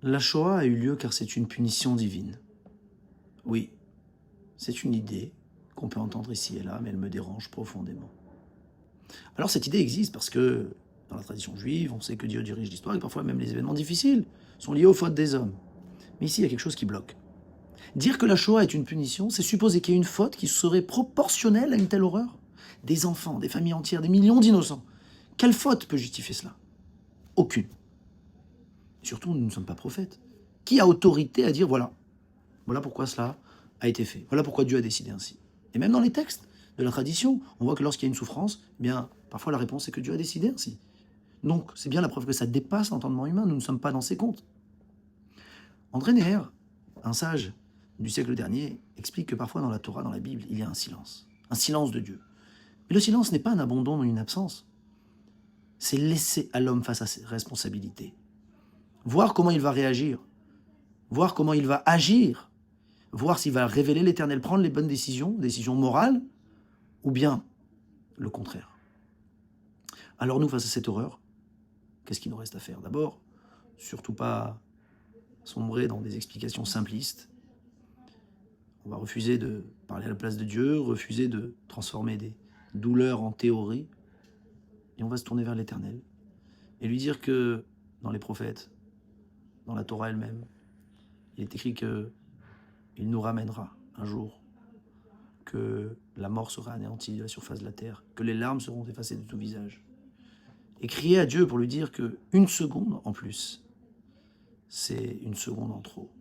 La Shoah a eu lieu car c'est une punition divine. Oui, c'est une idée qu'on peut entendre ici et là, mais elle me dérange profondément. Alors cette idée existe parce que dans la tradition juive, on sait que Dieu dirige l'histoire et parfois même les événements difficiles sont liés aux fautes des hommes. Mais ici, il y a quelque chose qui bloque. Dire que la Shoah est une punition, c'est supposer qu'il y a une faute qui serait proportionnelle à une telle horreur. Des enfants, des familles entières, des millions d'innocents. Quelle faute peut justifier cela? Aucune. Surtout, nous ne sommes pas prophètes. Qui a autorité à dire voilà pourquoi cela a été fait, voilà pourquoi Dieu a décidé ainsi. Et même dans les textes de la tradition, on voit que lorsqu'il y a une souffrance, eh bien, parfois la réponse est que Dieu a décidé ainsi. Donc, c'est bien la preuve que ça dépasse l'entendement humain, nous ne sommes pas dans ses comptes. André Neher, un sage du siècle dernier, explique que parfois dans la Torah, dans la Bible, il y a un silence de Dieu. Mais le silence n'est pas un abandon ou une absence, c'est laisser à l'homme face à ses responsabilités. Voir comment il va réagir, voir comment il va agir, voir s'il va révéler l'Éternel, prendre les bonnes décisions morales, ou bien le contraire. Alors nous, face à cette horreur, qu'est-ce qu'il nous reste à faire? D'abord, surtout pas sombrer dans des explications simplistes. On va refuser de parler à la place de Dieu, refuser de transformer des douleurs en théorie, et on va se tourner vers l'Éternel, et lui dire que dans les prophètes, dans la Torah elle-même, il est écrit qu'il nous ramènera un jour, que la mort sera anéantie de la surface de la terre, que les larmes seront effacées de tout visage. Et crier à Dieu pour lui dire qu'une seconde en plus, c'est une seconde en trop.